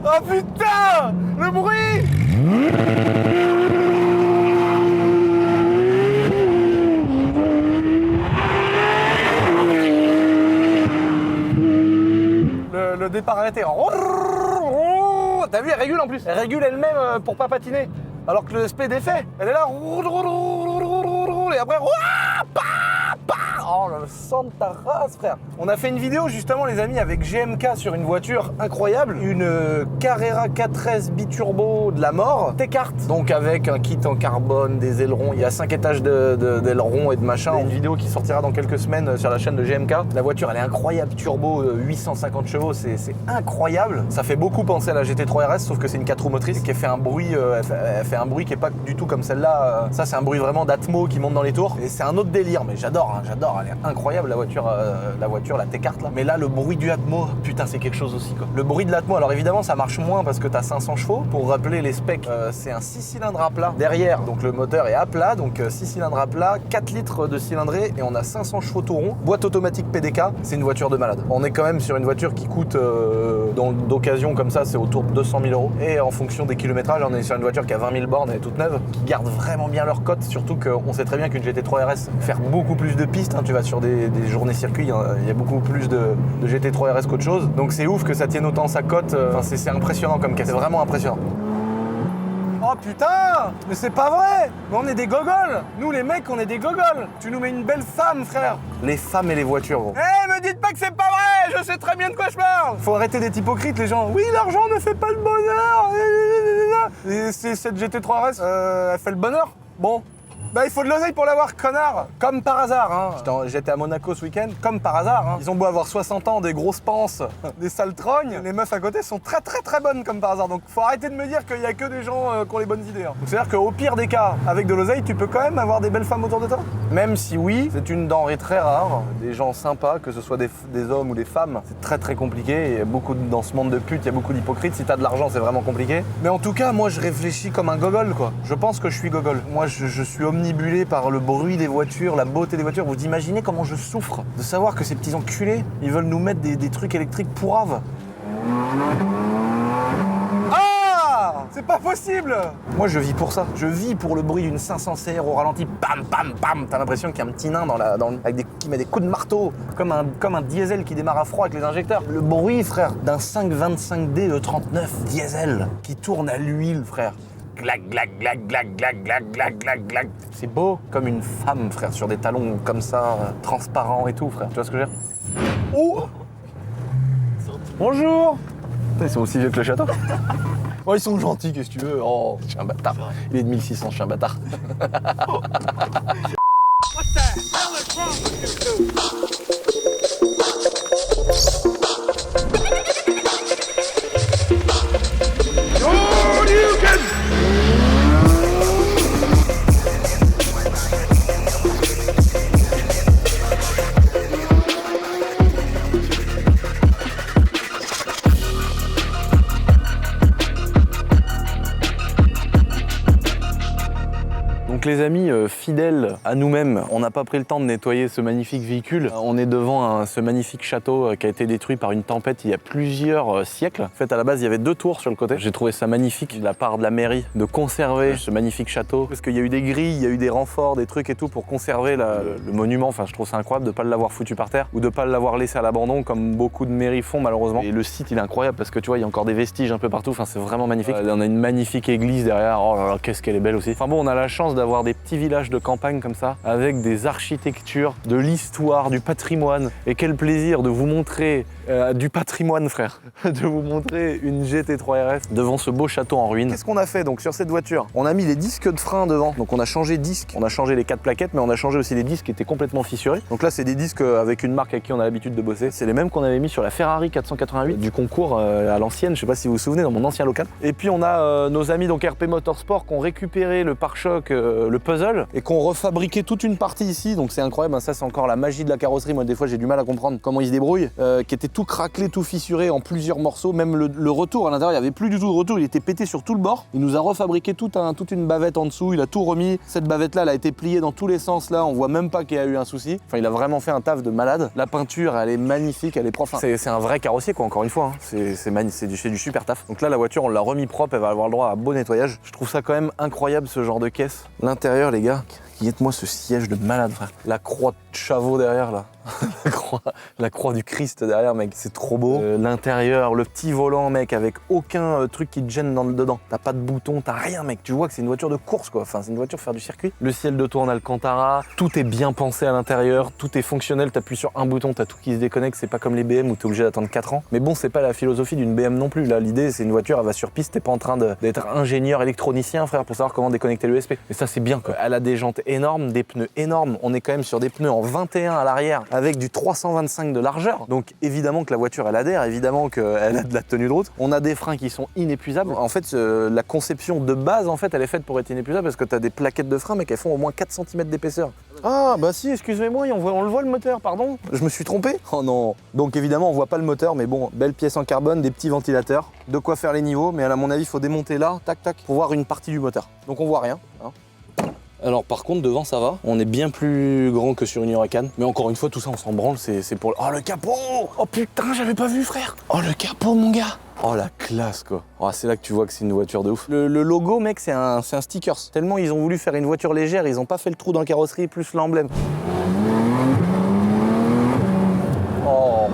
Oh putain! Le bruit! Le départ arrêté. T'as vu, elle régule en plus. Elle régule elle-même pour pas patiner. Alors que le speed est fait. Elle est là. Et après... Oh, le sang de ta race, frère. On a fait une vidéo justement, les amis, avec GMK sur une voiture incroyable, une Carrera 4S biturbo de la mort, T-Cart. Donc avec un kit en carbone, des ailerons, il y a 5 étages d'ailerons et de machin. Une vidéo qui sortira dans quelques semaines sur la chaîne de GMK. La voiture, elle est incroyable, turbo, 850 chevaux, c'est incroyable. Ça fait beaucoup penser à la GT3 RS, sauf que c'est une 4 roues motrices qui fait un bruit, elle fait un bruit qui est pas du tout comme celle-là. Ça, c'est un bruit vraiment d'Atmo qui monte dans les tours. Et c'est un autre délire, mais j'adore, hein, j'adore. Elle est incroyable la voiture, la T-Cart là. Mais là, le bruit du Atmo, putain, c'est quelque chose aussi quoi. Le bruit de l'Atmo, alors évidemment, ça marche moins parce que t'as 500 chevaux. Pour rappeler les specs, c'est un 6 cylindres à plat derrière, donc le moteur est à plat, donc 6 cylindres à plat, 4 litres de cylindrée et on a 500 chevaux tout rond. Boîte automatique PDK, c'est une voiture de malade. On est quand même sur une voiture qui coûte d'occasion comme ça, c'est autour de 200 000 €. Et en fonction des kilométrages, on est sur une voiture qui a 20 000 bornes, elle est toute neuve, qui garde vraiment bien leur cote, surtout qu'on sait très bien qu'une GT3 RS faire beaucoup plus de pistes, hein, tu vas sur des journées circuits, il y a beaucoup plus de GT3 RS qu'autre chose, donc c'est ouf que ça tienne autant sa cote, c'est impressionnant comme caisse, c'est vraiment impressionnant. Oh putain, mais c'est pas vrai. Mais on est des gogoles. Nous les mecs, on est des gogoles. Tu nous mets une belle femme, frère. Les femmes et les voitures, gros. Me dites pas que c'est pas vrai. Je sais très bien de quoi je parle. Faut arrêter d'être hypocrite, les gens. Oui, l'argent ne fait pas le bonheur. Et c'est cette GT3 RS, elle fait le bonheur. Bon. Bah il faut de l'oseille pour l'avoir, connard. Comme par hasard, hein. J'étais à Monaco ce week-end, comme par hasard, hein. Ils ont beau avoir 60 ans, des grosses panses, des sales trognes, les meufs à côté sont très très très bonnes comme par hasard. Donc faut arrêter de me dire qu'il y a que des gens qui ont les bonnes idées. Hein. Donc c'est-à-dire qu'au pire des cas, avec de l'oseille, tu peux quand même avoir des belles femmes autour de toi. Même si oui, c'est une denrée très rare, des gens sympas, que ce soit des hommes ou des femmes, c'est très très compliqué. Il y a beaucoup dans ce monde de putes, il y a beaucoup d'hypocrites. Si t'as de l'argent, c'est vraiment compliqué. Mais en tout cas, moi je réfléchis comme un gogol, quoi. Je pense que je suis gogol. Moi je suis omnibulé par le bruit des voitures, la beauté des voitures. Vous imaginez comment je souffre de savoir que ces petits enculés, ils veulent nous mettre des trucs électriques pourraves. Ah, c'est pas possible. Moi je vis pour ça. Je vis pour le bruit d'une 500 CR au ralenti. Bam, bam, bam. T'as l'impression qu'il y a un petit nain qui met des coups de marteau, comme un diesel qui démarre à froid avec les injecteurs. Le bruit, frère, d'un 525D E39 diesel qui tourne à l'huile, frère. Glac, glac, glac, glac, glac, glac, glac, glac, glac. C'est beau, comme une femme, frère, sur des talons comme ça, transparents et tout, frère. Tu vois ce que je veux dire? Oh! Bonjour! Ils sont aussi vieux que le château. Oh, ils sont gentils, qu'est-ce que tu veux? Oh, je suis un bâtard. Il est de 1600, je suis un bâtard. Donc les amis, fidèles à nous-mêmes, on n'a pas pris le temps de nettoyer ce magnifique véhicule. On est devant ce magnifique château qui a été détruit par une tempête il y a plusieurs siècles. En fait, à la base, il y avait 2 tours sur le côté. J'ai trouvé ça magnifique de la part de la mairie de conserver ce magnifique château. Parce qu'il y a eu des grilles, il y a eu des renforts, des trucs et tout pour conserver le monument. Enfin, je trouve ça incroyable de ne pas l'avoir foutu par terre ou de ne pas l'avoir laissé à l'abandon comme beaucoup de mairies font malheureusement. Et le site, il est incroyable parce que tu vois, il y a encore des vestiges un peu partout. Enfin, c'est vraiment magnifique. On a une magnifique église derrière. Oh là là, qu'est-ce qu'elle est belle aussi. Enfin bon, on a la chance d'avoir des petits villages de campagne comme ça, avec des architectures, de l'histoire, du patrimoine. Et quel plaisir de vous montrer du patrimoine, frère. De vous montrer une GT3 RS devant ce beau château en ruine. Qu'est-ce qu'on a fait donc sur cette voiture? On a mis les disques de frein devant. Donc on a changé de disque, on a changé les 4 plaquettes, mais on a changé aussi les disques qui étaient complètement fissurés. Donc là, c'est des disques avec une marque avec qui on a l'habitude de bosser. C'est les mêmes qu'on avait mis sur la Ferrari 488 du concours à l'ancienne, je sais pas si vous vous souvenez, dans mon ancien local. Et puis on a nos amis donc RP Motorsport qui ont récupéré le pare-choc, le puzzle, et qui ont refabriqué toute une partie ici. Donc c'est incroyable, hein. Ça c'est encore la magie de la carrosserie. Moi des fois j'ai du mal à comprendre comment ils se débrouillent, qui était tout craquelé, tout fissuré en plusieurs morceaux. Même le retour à l'intérieur, il n'y avait plus du tout de retour, il était pété sur tout le bord. Il nous a refabriqué toute une bavette en dessous, il a tout remis. Cette bavette là, elle a été pliée dans tous les sens là, on voit même pas qu'il y a eu un souci. Enfin il a vraiment fait un taf de malade. La peinture, elle est magnifique, elle est propre. Enfin, c'est un vrai carrossier quoi, encore une fois, hein. C'est du super taf. Donc là la voiture on l'a remis propre, elle va avoir le droit à un beau nettoyage. Je trouve ça quand même incroyable ce genre de caisse. L'intérieur les gars, guette-moi ce siège de malade frère. La croix de Chavot derrière là. La croix du Christ derrière, mec, c'est trop beau. L'intérieur, le petit volant, mec, avec aucun truc qui te gêne dedans. T'as pas de bouton, t'as rien, mec. Tu vois que c'est une voiture de course, quoi. Enfin, c'est une voiture pour faire du circuit. Le ciel de tour en Alcantara, tout est bien pensé à l'intérieur, tout est fonctionnel. T'appuies sur un bouton, t'as tout qui se déconnecte. C'est pas comme les BM où t'es obligé d'attendre 4 ans. Mais bon, c'est pas la philosophie d'une BM non plus. Là, l'idée, c'est une voiture, elle va sur piste. T'es pas en train d'être ingénieur électronicien, frère, pour savoir comment déconnecter l'USB. Et ça, c'est bien, quoi. Elle a des jantes énormes, des pneus énormes. On est quand même sur des pneus en 21 à l'arrière avec du 325 de largeur. Donc évidemment que la voiture elle adhère, évidemment qu'elle a de la tenue de route. On a des freins qui sont inépuisables. En fait, la conception de base, en fait, elle est faite pour être inépuisable parce que tu as des plaquettes de frein mais qu'elles font au moins 4 cm d'épaisseur. Ah bah si, excusez-moi, on le voit le moteur, pardon. Je me suis trompé. Oh non. Donc évidemment, on voit pas le moteur, mais bon, belle pièce en carbone, des petits ventilateurs, de quoi faire les niveaux, mais à mon avis, il faut démonter là, tac tac, pour voir une partie du moteur. Donc on voit rien. Hein. Alors par contre devant ça va, on est bien plus grand que sur une Huracan, mais encore une fois tout ça on s'en branle, c'est pour... Oh le capot! Oh putain j'avais pas vu frère! Oh le capot mon gars! Oh la classe quoi! Oh, c'est là que tu vois que c'est une voiture de ouf. Le logo mec c'est un stickers, tellement ils ont voulu faire une voiture légère, ils ont pas fait le trou dans la carrosserie plus l'emblème. Oh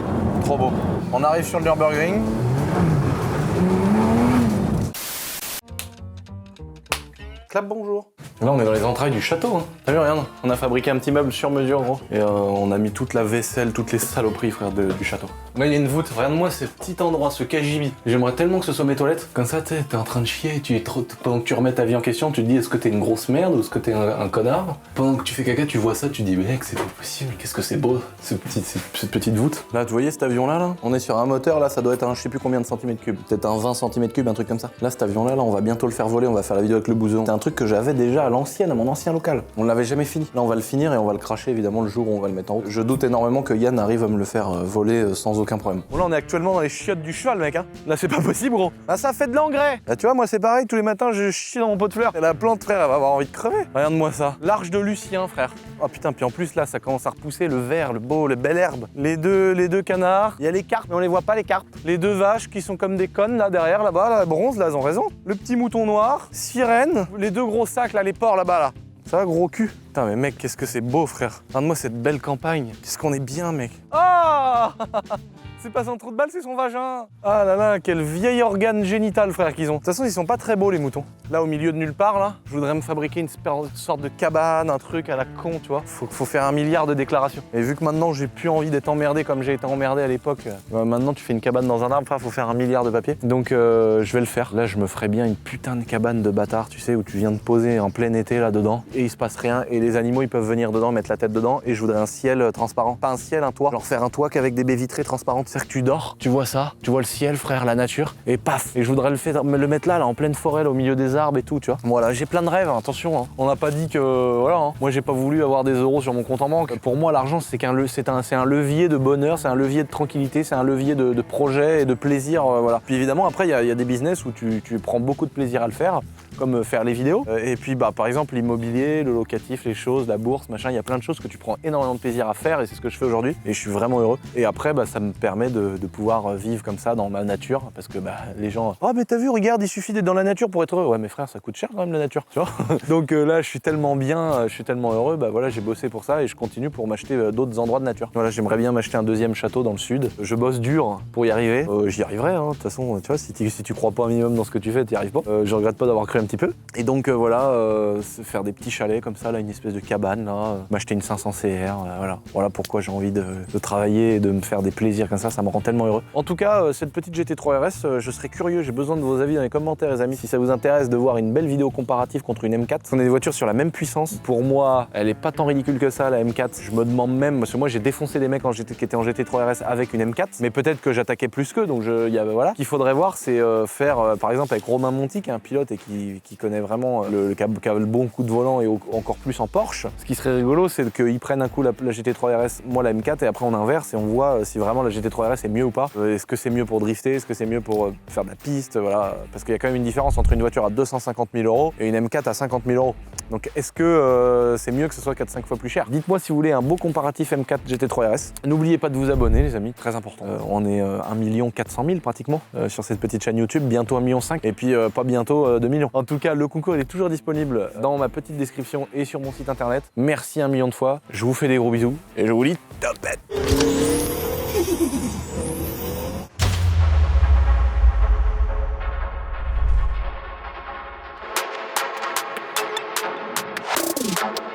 trop beau. On arrive sur le Nürburgring. Clap bonjour. Là on est dans les entrailles du château, hein. T'as vu, regarde, on a fabriqué un petit meuble sur mesure gros. Et on a mis toute la vaisselle, toutes les saloperies frère du château. Là il y a une voûte, regarde-moi ce petit endroit, ce cagibi. J'aimerais tellement que ce soit mes toilettes. Comme ça t'es en train de chier, pendant que tu remets ta vie en question, tu te dis est-ce que t'es une grosse merde ou est-ce que t'es un connard. Pendant que tu fais caca, tu vois ça, tu te dis mec c'est pas possible, qu'est-ce que c'est beau cette petite voûte. Là tu voyais cet avion là, on est sur un moteur là, ça doit être un je sais plus combien de centimètres cubes. Peut-être un 20 cm3, un truc comme ça. Là cet avion là, on va bientôt le faire voler, on va faire la vidéo avec le bouson. C'est un truc que j'avais déjà à l'ancienne, à mon ancien local. On l'avait jamais fini. Là on va le finir et on va le cracher évidemment le jour où on va le mettre en route. Je doute énormément que Yann arrive à me le faire voler sans aucun problème. Bon là on est actuellement dans les chiottes du cheval mec hein. Là c'est pas possible gros. Là ça fait de l'engrais. Là tu vois moi c'est pareil, tous les matins je chie dans mon pot de fleurs. Et la plante frère elle va avoir envie de crever. Regarde-moi ça. L'arche de Lucien frère. Oh putain puis en plus là ça commence à repousser le vert, le beau, le belle herbe. Les deux canards. Il y a les carpes mais on les voit pas les carpes. Les deux vaches qui sont comme des connes là derrière là-bas, la bronze là elles ont raison. Le petit mouton noir, sirène, les deux gros sacs là, les porcs là-bas là. Ça va gros cul. Putain mais mec qu'est-ce que c'est beau frère. Regarde-moi cette belle campagne. Qu'est-ce qu'on est bien mec. Oh c'est pas son trou de balle, c'est son vagin. Ah là là, quel vieil organe génital frère qu'ils ont. De toute façon ils sont pas très beaux les moutons. Là au milieu de nulle part là, je voudrais me fabriquer une sorte de cabane, un truc à la con tu vois. Faut faire 1 milliard de déclarations. Et vu que maintenant j'ai plus envie d'être emmerdé comme j'ai été emmerdé à l'époque, maintenant tu fais une cabane dans un arbre, frère, faut faire 1 milliard de papiers. Donc je vais le faire. Là je me ferais bien une putain de cabane de bâtard, tu sais, où tu viens de poser en plein été là dedans et il se passe rien et les animaux ils peuvent venir dedans, mettre la tête dedans et je voudrais un ciel transparent. Pas un ciel, un toit. Genre faire un toit qu'avec des baies vitrées transparentes. C'est-à-dire que tu dors, tu vois ça, tu vois le ciel frère, la nature et paf. Et je voudrais le mettre là en pleine forêt, là, au milieu des arbres et tout, tu vois. Voilà, j'ai plein de rêves, hein, attention. Hein. On n'a pas dit que voilà. Hein. Moi j'ai pas voulu avoir des euros sur mon compte en banque. Pour moi l'argent c'est un levier de bonheur, c'est un levier de tranquillité, c'est un levier de projet et de plaisir, voilà. Puis évidemment après il y a des business où tu prends beaucoup de plaisir à le faire, comme faire les vidéos. Et puis bah par exemple l'immobilier, le locatif, les choses, la bourse, machin, il y a plein de choses que tu prends énormément de plaisir à faire et c'est ce que je fais aujourd'hui et je suis vraiment heureux. Et après bah ça me permet de pouvoir vivre comme ça dans ma nature parce que bah les gens oh mais t'as vu regarde il suffit d'être dans la nature pour être heureux. Ouais mais frère ça coûte cher quand même la nature, tu vois. Donc là je suis tellement bien, je suis tellement heureux, bah voilà j'ai bossé pour ça et je continue pour m'acheter d'autres endroits de nature. Voilà j'aimerais bien m'acheter un 2e château dans le sud. Je bosse dur pour y arriver. J'y arriverai hein. De toute façon tu vois si tu crois pas un minimum dans ce que tu fais t'y arrives pas. Je regrette pas d'avoir cru un petit peu. Et donc voilà faire des petits chalets comme ça là, une espèce de cabane là, m'acheter une 500 CR, voilà pourquoi j'ai envie de travailler et de me faire des plaisirs comme ça me rend tellement heureux. En tout cas cette petite GT3 RS, je serais curieux, j'ai besoin de vos avis dans les commentaires les amis, si ça vous intéresse de voir une belle vidéo comparative contre une M4. On a des voitures sur la même puissance. Pour moi, elle est pas tant ridicule que ça la M4. Je me demande même, parce que moi j'ai défoncé des mecs qui étaient en GT3 RS avec une M4, mais peut-être que j'attaquais plus qu'eux, donc voilà. Ce qu'il faudrait voir, c'est faire par exemple avec Romain Monti, qui est un pilote et qui connaît vraiment qui a le bon coup de volant et encore plus en Porsche. Ce qui serait rigolo, c'est qu'ils prennent un coup la GT3 RS, moi la M4, et après on inverse et on voit si vraiment la GT3 GT3 RS est mieux ou pas. Est-ce que c'est mieux pour drifter? Est-ce que c'est mieux pour faire de la piste? Voilà. Parce qu'il y a quand même une différence entre une voiture à 250 000 € et une M4 à 50 000 €. Donc est-ce que c'est mieux que ce soit 4-5 fois plus cher? Dites-moi si vous voulez un beau comparatif M4 GT3 RS. N'oubliez pas de vous abonner les amis, très important. On est 1 400 000 pratiquement sur cette petite chaîne YouTube, bientôt 1,5 million et puis pas bientôt 2 millions. En tout cas, le concours il est toujours disponible dans ma petite description et sur mon site internet. Merci 1 million de fois, je vous fais des gros bisous et je vous dis topette. We'll be right back.